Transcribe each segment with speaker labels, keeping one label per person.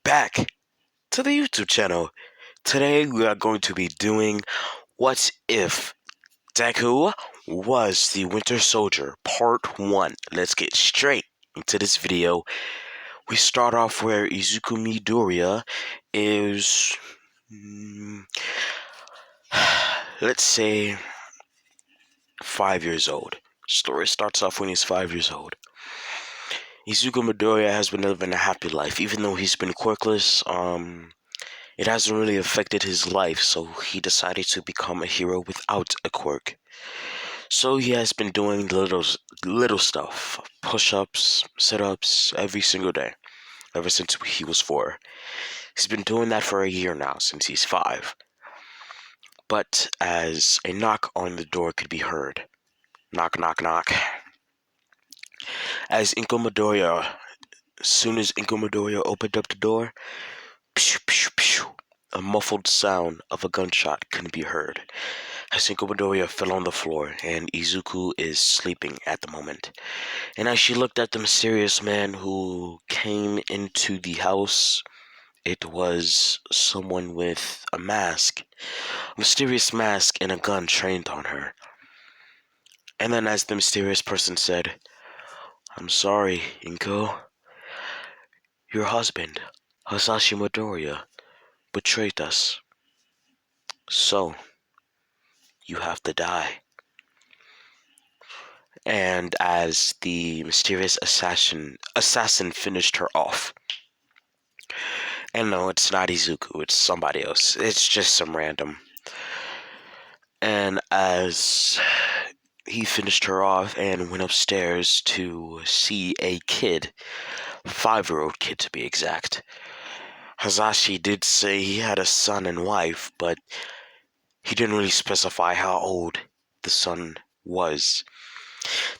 Speaker 1: Back to the YouTube channel. Today we are going to be doing What If Deku Was the Winter Soldier Part 1. Let's get straight into this video. We start off where Izuku Midoriya is, let's say, 5 years old. Story starts off when he's 5 years old. Izuku Midoriya has been living a happy life, even though he's been quirkless. It hasn't really affected his life, so he decided to become a hero without a quirk. So he has been doing little stuff, push-ups, sit-ups every single day, ever since he was 4. He's been doing that for a year now, since he's 5. But as a knock on the door could be heard, knock, knock, knock. As soon as Inko Midoriya opened up the door, pew, pew, pew, a muffled sound of a gunshot could be heard. As Inko Midoriya fell on the floor, and Izuku is sleeping at the moment. And as she looked at the mysterious man who came into the house, it was someone with a mask, a mysterious mask and a gun trained on her. And then as the mysterious person said, "I'm sorry, Inko. Your husband, Hasashi Midoriya, betrayed us. So, you have to die." And as the mysterious assassin finished her off. And no, it's not Izuku, it's somebody else. It's just some random. And as he finished her off and went upstairs to see a kid, 5-year-old kid to be exact. Hasashi did say he had a son and wife, but he didn't really specify how old the son was.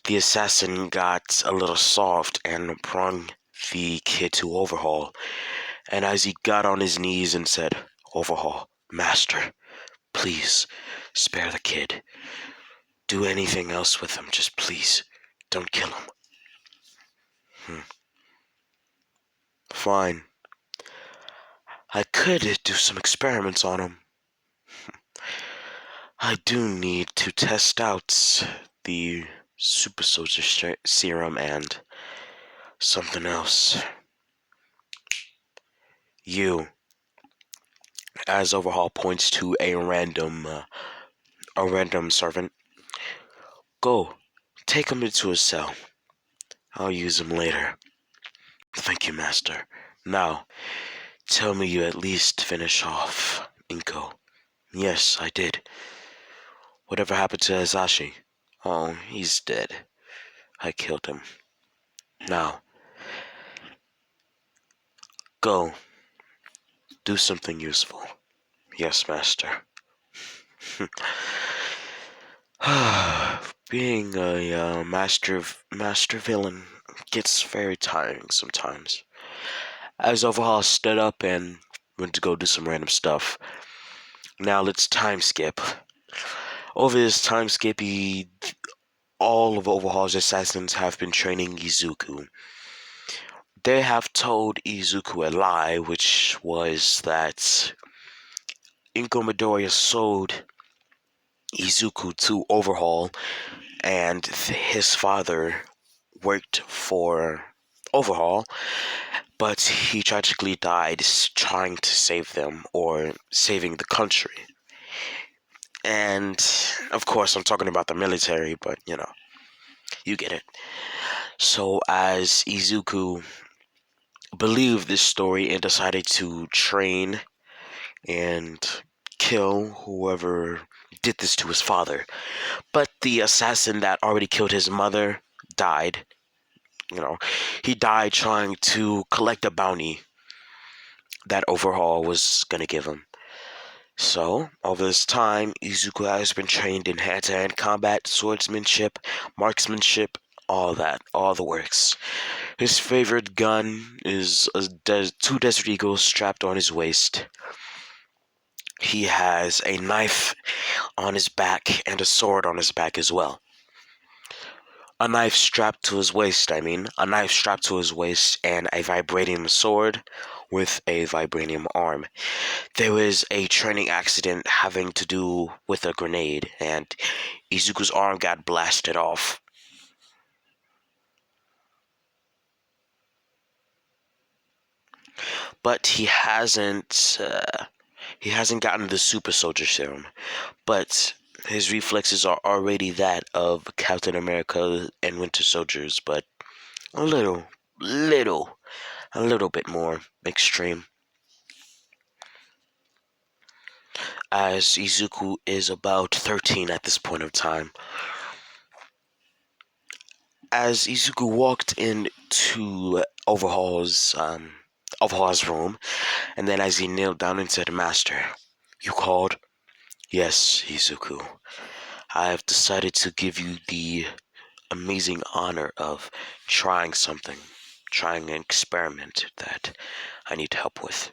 Speaker 1: The assassin got a little soft and brought the kid to Overhaul. And as he got on his knees and said, "Overhaul, master, please spare the kid. Do anything else with him, just please don't kill him." Fine. I could do some experiments on him. I do need to test out the super soldier serum and something else. You, as Overhaul points to a random servant, go, take him into a cell. I'll use him later. Thank you, master. Now, tell me you at least finish off Inko. Yes, I did. Whatever happened to Hasashi? Oh, he's dead. I killed him. Now, go. Do something useful. Yes, master. Being a master villain gets very tiring sometimes. As Overhaul stood up and went to go do some random stuff. Now let's time skip. Over this time skip, all of Overhaul's assassins have been training Izuku. They have told Izuku a lie, which was that Inko Midoriya sold Izuku to Overhaul, and his father worked for Overhaul, but he tragically died trying to save them, or saving the country. And, of course, I'm talking about the military, but, you get it. So, as Izuku believed this story and decided to train and kill whoever did this to his father. But the assassin that already killed his mother died. He died trying to collect a bounty that Overhaul was going to give him. So, over this time, Izuku has been trained in hand-to-hand combat, swordsmanship, marksmanship, all that, all the works. His favorite gun is two Desert Eagles strapped on his waist. He has a knife on his back and a sword on his back as well. A knife strapped to his waist and a vibrating sword with a vibranium arm. There was a training accident having to do with a grenade, and Izuku's arm got blasted off. But he hasn't gotten the super soldier serum. But his reflexes are already that of Captain America and Winter Soldier's, but a little bit more extreme. As Izuku is about 13 at this point of time. As Izuku walked into Overhaul's room, and then as he knelt down and said, "Master, you called?" "Yes, Izuku. I have decided to give you the amazing honor of trying an experiment that I need help with."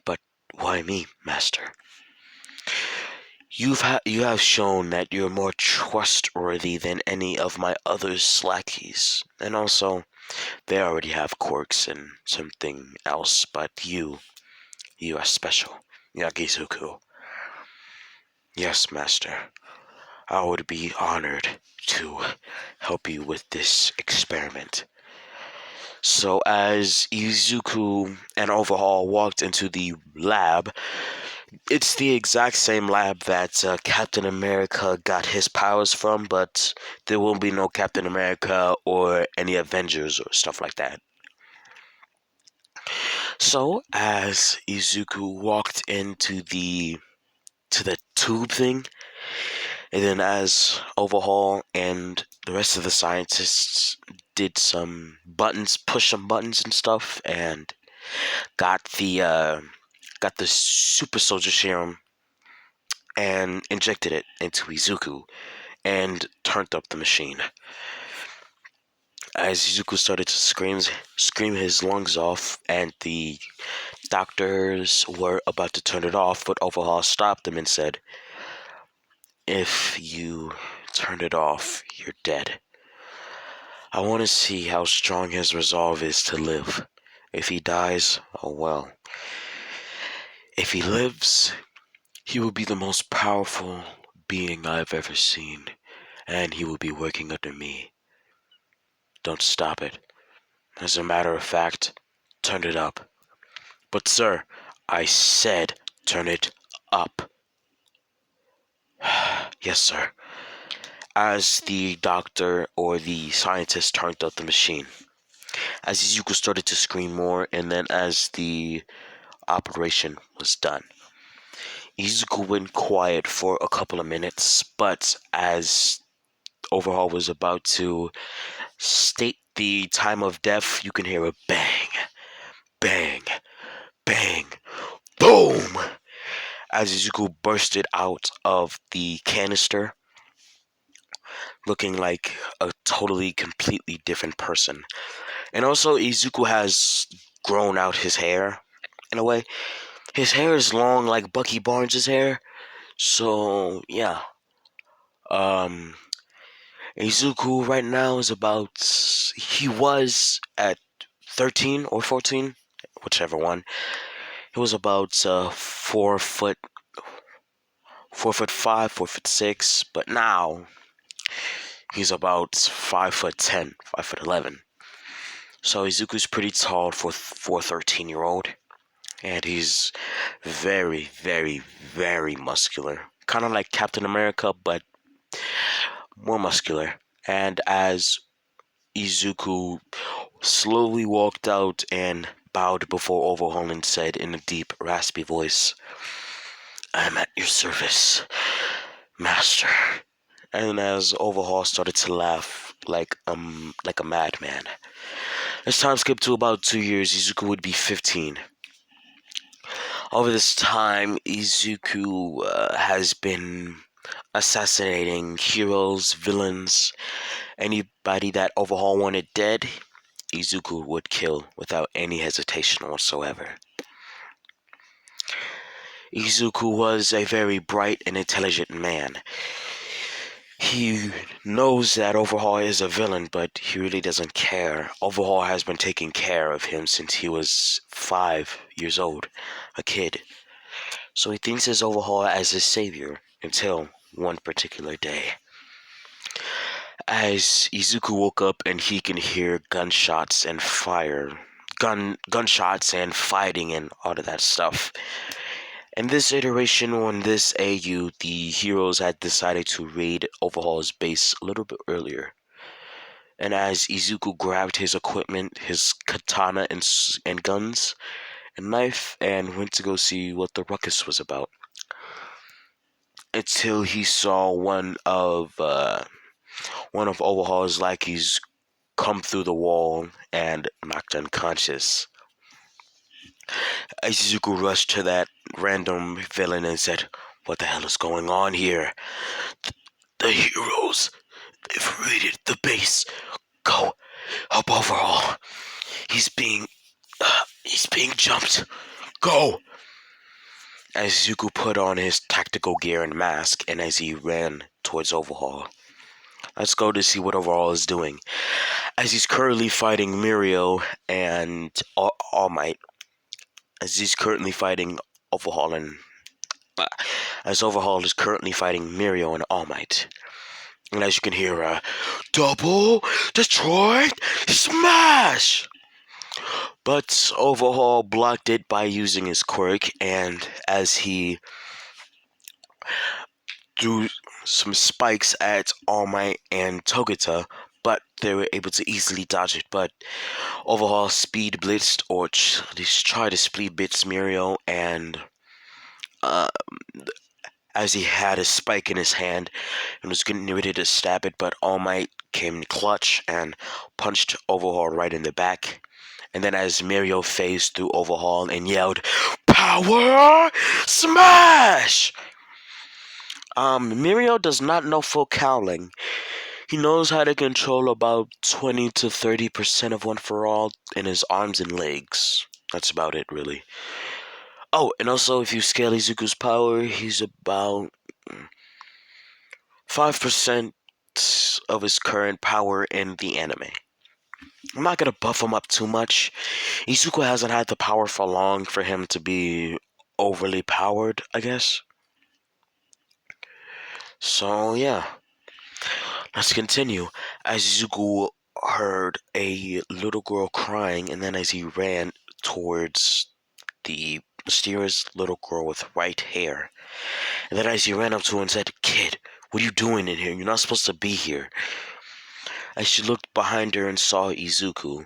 Speaker 1: "But why me, Master?" You have shown that you're more trustworthy than any of my other lackeys, and also they already have quirks and something else, but you are special, Yakizuku. "Yes, Master. I would be honored to help you with this experiment." So as Izuku and Overhaul walked into the lab, it's the exact same lab that Captain America got his powers from, but there will be no Captain America or any Avengers or stuff like that. So as Izuku walked into the tube thing, and then as Overhaul and the rest of the scientists did push some buttons and stuff, and got the super soldier serum and injected it into Izuku and turned up the machine. As Izuku started to scream his lungs off, and the doctors were about to turn it off, but Overhaul stopped them and said, "If you turn it off, you're dead. I want to see how strong his resolve is to live. If he dies, oh well. If he lives, he will be the most powerful being I've ever seen, and he will be working under me. Don't stop it. As a matter of fact, turn it up." "But sir," I said, "turn it up." "Yes, sir." As the doctor or the scientist turned up the machine, as Izuku started to scream more, and then as the operation was done, Izuku went quiet for a couple of minutes, but as Overhaul was about to state the time of death, you can hear a bang, bang, bang, boom, as Izuku bursted out of the canister, looking like a completely different person. And also, Izuku has grown out his hair, in a way. His hair is long like Bucky Barnes' hair, so, yeah. Izuku right now he was at 13 or 14, whichever one. He was about 4'5", 4'6", but now he's about 5'10", 5'11". So Izuku's pretty tall for a 13-year-old, and he's very, very, very muscular. Kind of like Captain America, but more muscular. And as Izuku slowly walked out and bowed before Overhaul and said in a deep, raspy voice, "I am at your service, Master." And as Overhaul started to laugh like a madman. As time skipped to about 2 years, Izuku would be 15. Over this time, Izuku has been assassinating heroes, villains, anybody that Overhaul wanted dead. Izuku would kill without any hesitation whatsoever. Izuku was a very bright and intelligent man. He knows that Overhaul is a villain, but he really doesn't care. Overhaul has been taking care of him since he was 5 years old, a kid. So he thinks of Overhaul as his savior until one particular day. As Izuku woke up and he can hear gunshots and gunshots and fighting and all of that stuff. In this iteration, on this AU, the heroes had decided to raid Overhaul's base a little bit earlier. And as Izuku grabbed his equipment, his katana and guns and knife, and went to go see what the ruckus was about, until he saw one of Overhaul's lackeys come through the wall and knocked unconscious. Izuku rushed to that random villain and said, "What the hell is going on here? The heroes, they've raided the base. Go, help Overhaul. He's being jumped. Go!" As Izuku put on his tactical gear and mask, and as he ran towards Overhaul. Let's go to see what Overhaul is doing. As he's currently fighting Mirio and All Might. As he's currently fighting Overhaul and as Overhaul is currently fighting Mirio and All Might. And as you can hear, double destroy smash! But Overhaul blocked it by using his quirk, and as he threw some spikes at All Might and Togata, but they were able to easily dodge it. But Overhaul speed blitzed, or tried to speed blitz Mirio, and as he had a spike in his hand and was getting ready to stab it, but All Might came in clutch and punched Overhaul right in the back. And then as Mirio phased through Overhaul and yelled, "Power Smash!" Mirio does not know full cowling. He knows how to control about 20 to 30% of One For All in his arms and legs. That's about it, really. Oh, and also, if you scale Izuku's power, he's about 5% of his current power in the anime. I'm not gonna buff him up too much. Izuku hasn't had the power for long for him to be overly powered, I guess. So, yeah. Let's continue. As Izuku heard a little girl crying, and then as he ran towards the mysterious little girl with white hair, and then as he ran up to her and said, "Kid, what are you doing in here? You're not supposed to be here." As she looked behind her and saw Izuku,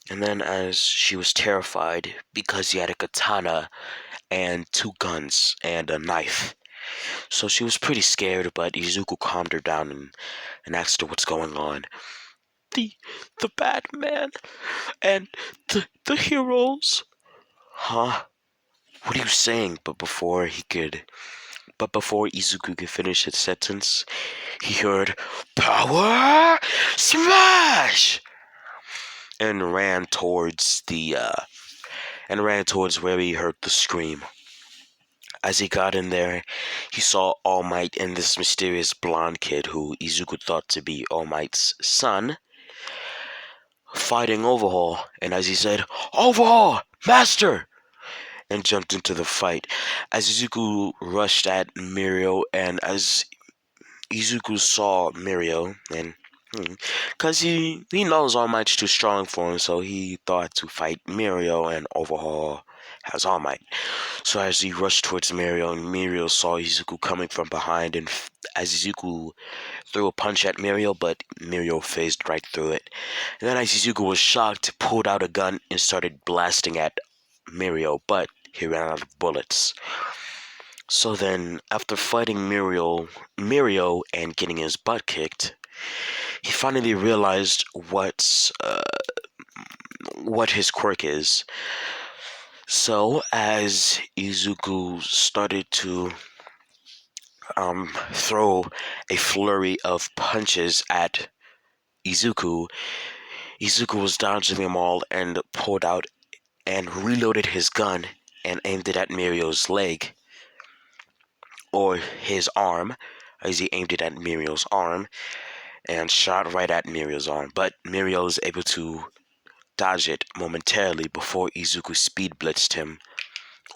Speaker 1: and then as she was terrified because he had a katana and 2 guns and a knife. So she was pretty scared, but Izuku calmed her down and asked her what's going on. The bad man and the heroes. Huh? What are you saying? But before Izuku could finish his sentence, he heard "Power Smash!" and ran towards where he heard the scream. As he got in there, he saw All Might and this mysterious blonde kid who Izuku thought to be All Might's son fighting Overhaul. And as he said, "Overhaul, master!" and jumped into the fight. As Izuku rushed at Mirio, and as Izuku saw Mirio, and because he knows All Might's too strong for him, so he thought to fight Mirio, and Overhaul has All Might. So as he rushed towards Mirio, and Mirio saw Izuku coming from behind, and as Izuku threw a punch at Mirio, but Mirio phased right through it. And then as Izuku was shocked, pulled out a gun and started blasting at Mirio, but he ran out of bullets. So then, after fighting Mirio and getting his butt kicked, he finally realized what his quirk is. So as Izuku started to throw a flurry of punches at Izuku was dodging them all and pulled out and reloaded his gun and aimed it at Mirio's leg or his arm. as he aimed it at Mirio's arm and shot right at Mirio's arm. But Mirio was able to dodge it momentarily before Izuku speed blitzed him.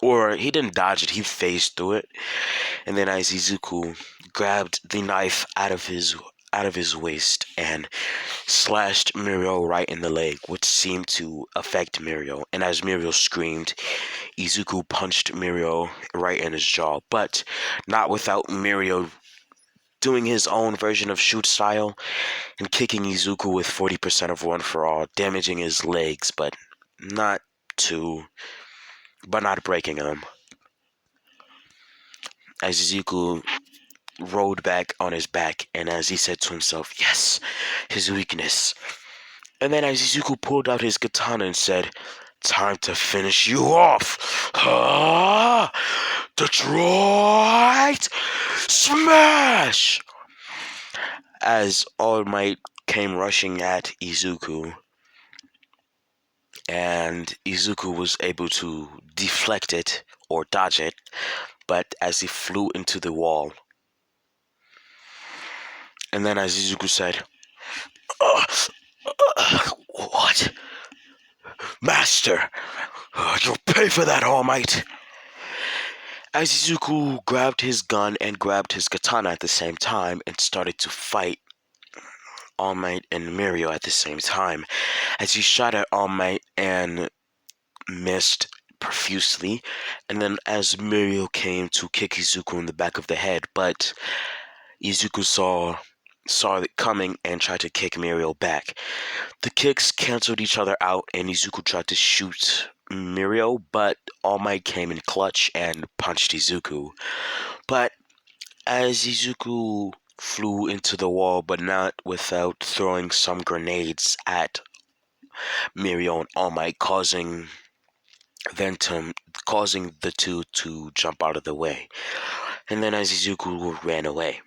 Speaker 1: Or he didn't dodge it, he phased through it. And then as Izuku grabbed the knife out of his waist and slashed Mirio right in the leg, which seemed to affect Mirio. And as Mirio screamed, Izuku punched Mirio right in his jaw, but not without Mirio doing his own version of shoot style and kicking Izuku with 40% of one for all, damaging his legs, but not breaking them. As Izuku rolled back on his back, and as he said to himself, yes, his weakness. And then as Izuku pulled out his katana and said, time to finish you off. Detroit Smash! As All Might came rushing at Izuku, and Izuku was able to deflect it or dodge it, but as he flew into the wall. And then as Izuku said, what? Master, you'll pay for that, All Might. As Izuku grabbed his gun and grabbed his katana at the same time and started to fight All Might and Mirio at the same time, as he shot at All Might and missed profusely, and then as Mirio came to kick Izuku in the back of the head, but Izuku saw it coming and tried to kick Mirio back. The kicks canceled each other out, and Izuku tried to shoot Mirio, but All Might came in clutch and punched Izuku. But as Izuku flew into the wall, but not without throwing some grenades at Mirio and All Might, causing the two to jump out of the way. And then as Izuku ran away,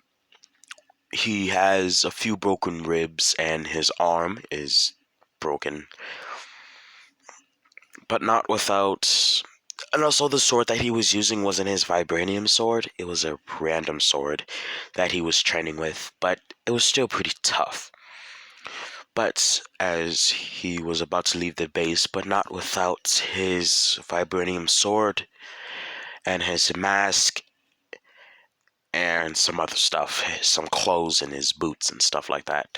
Speaker 1: he has a few broken ribs and his arm is broken, but not without. And also the sword that he was using wasn't his vibranium sword, it was a random sword that he was training with, but it was still pretty tough. But as he was about to leave the base, but not without his vibranium sword and his mask and some other stuff, some clothes and his boots and stuff like that.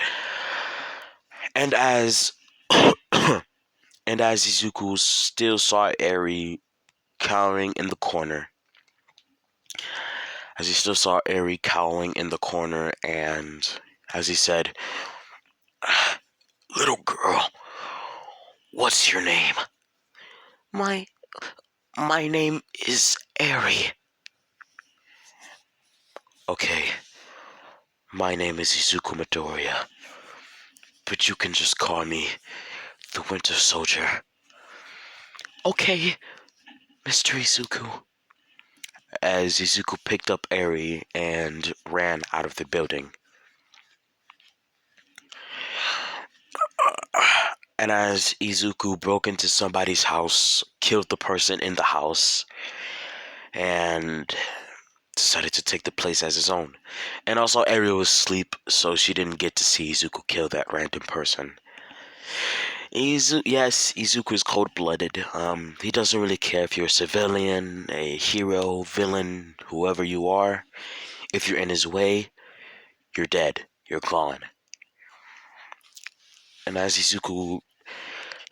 Speaker 1: And as Izuku still saw Eri cowering in the corner, and as he said, little girl, what's your name? My name is Eri. Okay, my name is Izuku Midoriya, but you can just call me the Winter Soldier. Okay, Mr. Izuku. As Izuku picked up Eri and ran out of the building. And as Izuku broke into somebody's house, killed the person in the house, and decided to take the place as his own. And also Eri was asleep, so she didn't get to see Izuku kill that random person. Izuku is cold-blooded. He doesn't really care if you're a civilian, a hero, villain, whoever you are. If you're in his way, you're dead. You're gone. And as Izuku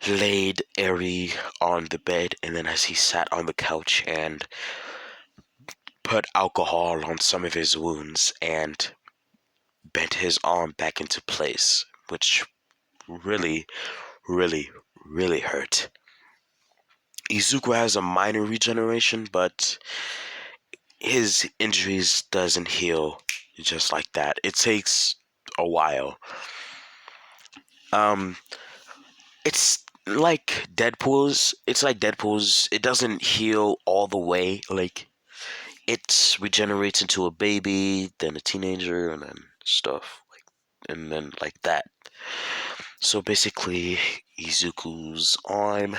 Speaker 1: laid Eri on the bed, and then as he sat on the couch and put alcohol on some of his wounds and bent his arm back into place, which really, really, really hurt. Izuku has a minor regeneration, but his injuries doesn't heal just like that. It takes a while. It's like Deadpool's. It doesn't heal all the way. Like, it regenerates into a baby, then a teenager, and then stuff. And then like that. So basically, Izuku's arm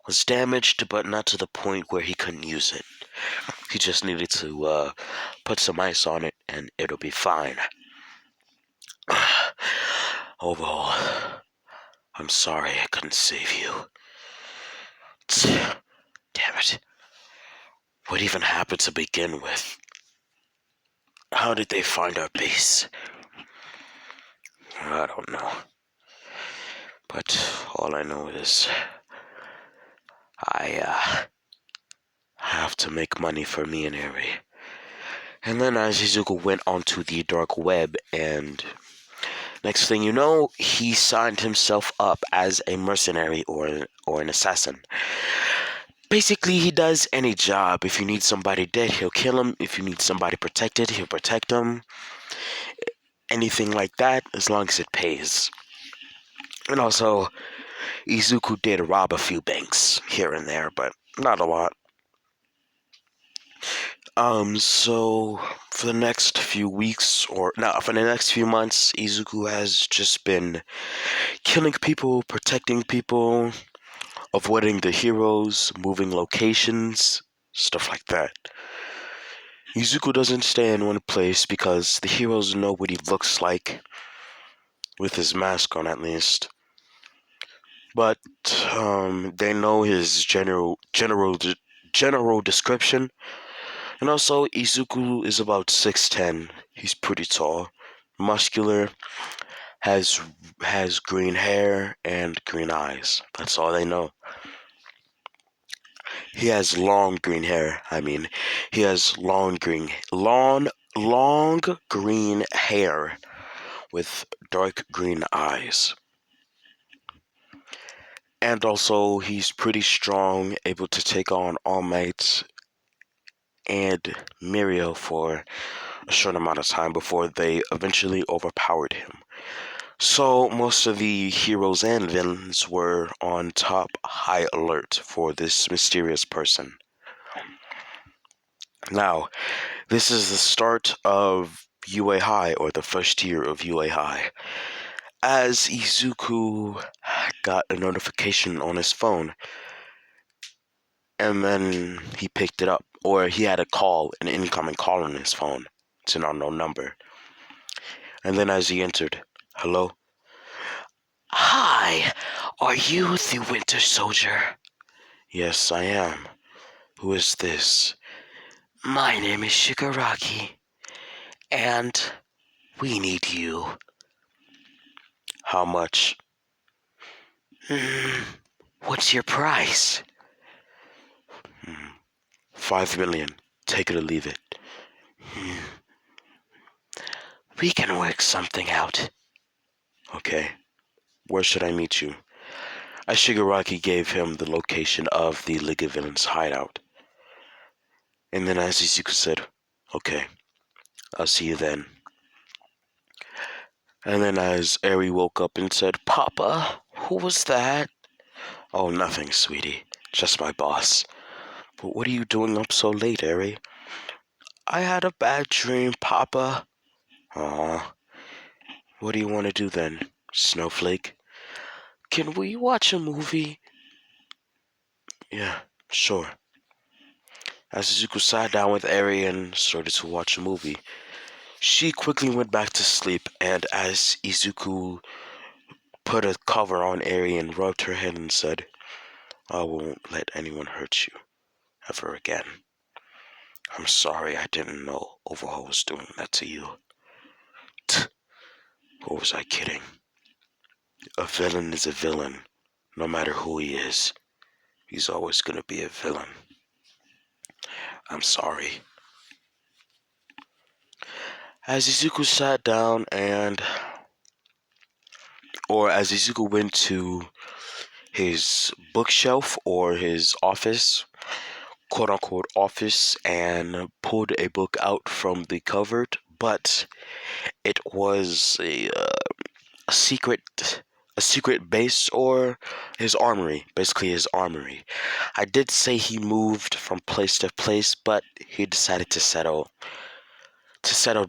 Speaker 1: was damaged, but not to the point where he couldn't use it. He just needed to put some ice on it and it'll be fine. Overhaul, I'm sorry I couldn't save you. Damn it. What even happened to begin with? How did they find our base? I don't know. But all I know is I have to make money for me and Eri. And then Izuku went onto the dark web, and next thing you know, he signed himself up as a mercenary or an assassin. Basically, he does any job. If you need somebody dead, he'll kill him. If you need somebody protected, he'll protect them. Anything like that, as long as it pays. And also, Izuku did rob a few banks here and there, but not a lot. So for the next few weeks, or no, for the next few months, Izuku has just been killing people, protecting people, avoiding the heroes, moving locations, stuff like that. Izuku doesn't stay in one place because the heroes know what he looks like, with his mask on at least. But they know his general description. And also, Izuku is about 6'10". He's pretty tall, muscular, has green hair and green eyes. That's all they know. He has long green hair. He has long green hair with dark green eyes. And also, he's pretty strong, able to take on All Might and Mirio for a short amount of time before they eventually overpowered him. So most of the heroes and villains were on top high alert for this mysterious person. Now, this is the start of UA High, or the first year of UA High, as Izuku got a notification on his phone, and then he picked it up, or he had an incoming call on his phone. It's an unknown number. And then as he entered, hello? Hi, are you the Winter Soldier? Yes, I am. Who is this? My name is Shigaraki, and we need you. How much? What's your price? 5 million. Take it or leave it. We can work something out. Okay. Where should I meet you? As Shigaraki gave him the location of the League of Villains hideout. And then as Izuku said, okay, I'll see you then. And then as Eri woke up and said, Papa, who was that? Oh, nothing, sweetie. Just my boss. But what are you doing up so late, Eri? I had a bad dream, Papa. Aw. What do you want to do then, Snowflake? Can we watch a movie? Yeah, sure. As Izuku sat down with Eri and started to watch a movie, she quickly went back to sleep, and as Izuku put a cover on Eri and rubbed her head and said, I won't let anyone hurt you ever again. I'm sorry, I didn't know Overhaul was doing that to you. Or was I kidding? A villain is a villain, no matter who he is. He's always gonna be a villain. I'm sorry. As Izuku sat down as Izuku went to his bookshelf or his office, quote unquote office, and pulled a book out from the cupboard, but it was a secret base, or his armory, basically his armory. I did say he moved from place to place, but he decided to settle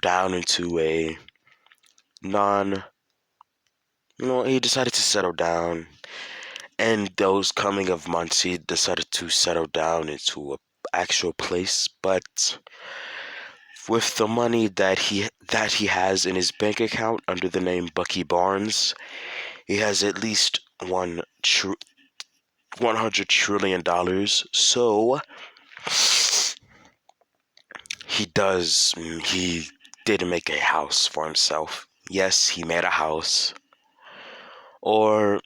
Speaker 1: down into a non he decided to settle down, and those coming of months he decided to settle down into actual place, but with the money that he has in his bank account under the name Bucky Barnes, he has at least $100 trillion. So he did make a house for himself. Yes, he made a house. Or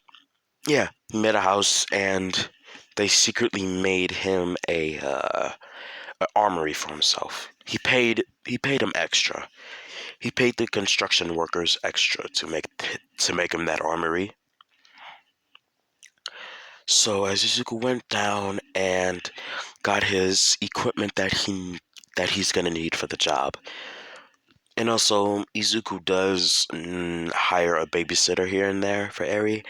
Speaker 1: yeah, he made a house, and they secretly made him a armory for himself. He paid him extra. He paid the construction workers extra to make him that armory. So as Izuku went down and got his equipment that he's gonna need for the job, and also Izuku does hire a babysitter here and there for Eri,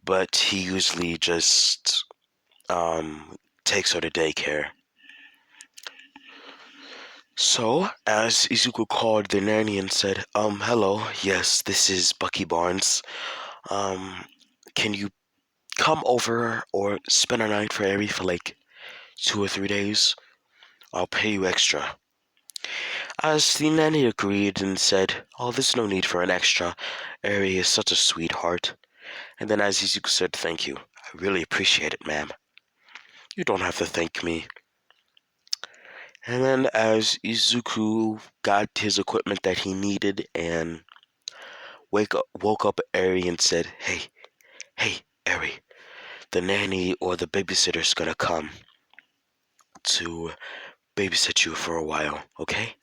Speaker 1: but he usually just takes her to daycare. So, as Izuku called the nanny and said, hello, yes, this is Bucky Barnes. Um, can you come over or spend a night for Eri for like 2 or 3 days? I'll pay you extra. As the nanny agreed and said, oh, there's no need for an extra. Eri is such a sweetheart. And then as Izuku said, thank you. I really appreciate it, ma'am. You don't have to thank me. And then as Izuku got his equipment that he needed and woke up Eri and said, hey, Eri, the nanny or the babysitter's gonna come to babysit you for a while, okay?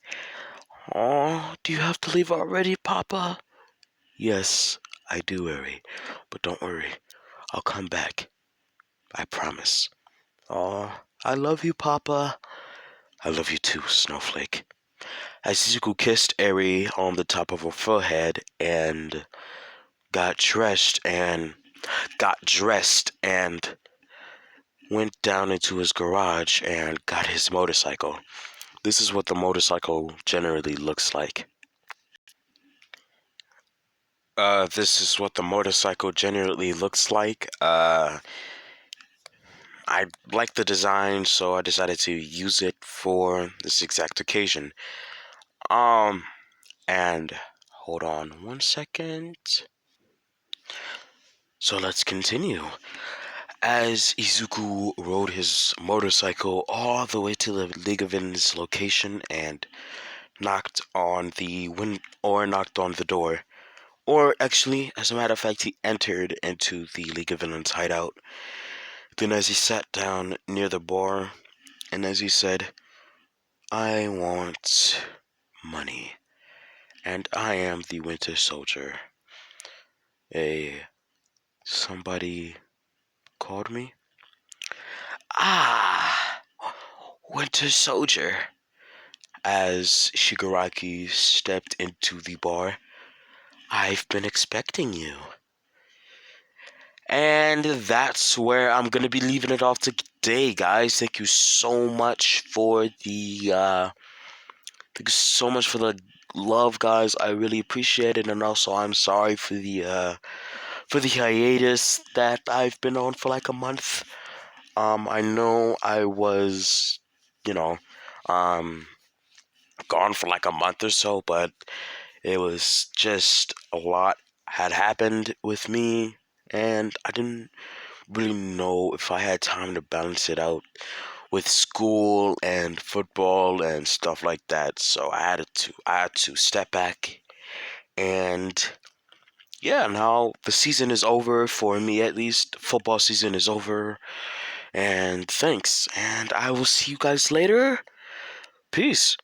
Speaker 1: Oh, do you have to leave already, Papa? Yes, I do, Eri, but don't worry, I'll come back. I promise. Oh, I love you, Papa. I love you too, Snowflake. As Izuku kissed Eri on the top of her forehead and got dressed and went down into his garage and got his motorcycle. This is what the motorcycle generally looks like. This is what the motorcycle generally looks like. I like the design, so I decided to use it for this exact occasion. And hold on 1 second. So let's continue. As Izuku rode his motorcycle all the way to the League of Villains location and knocked on the door. Or actually, as a matter of fact, he entered into the League of Villains hideout. Then as he sat down near the bar, and as he said, I want money, and I am the Winter Soldier. Somebody called me? Ah, Winter Soldier. As Shigaraki stepped into the bar, I've been expecting you. And that's where I'm going to be leaving it off today, guys. Thank you so much for the love, guys. I really appreciate it, and also I'm sorry for the hiatus that I've been on for like a month. I know I was, you know, gone for like a month or so, but it was just a lot had happened with me, and I didn't really know if I had time to balance it out with school and football and stuff like that. So I had to step back, and yeah, now the season is over for me, at least. Football season is over, and thanks. And I will see you guys later. Peace.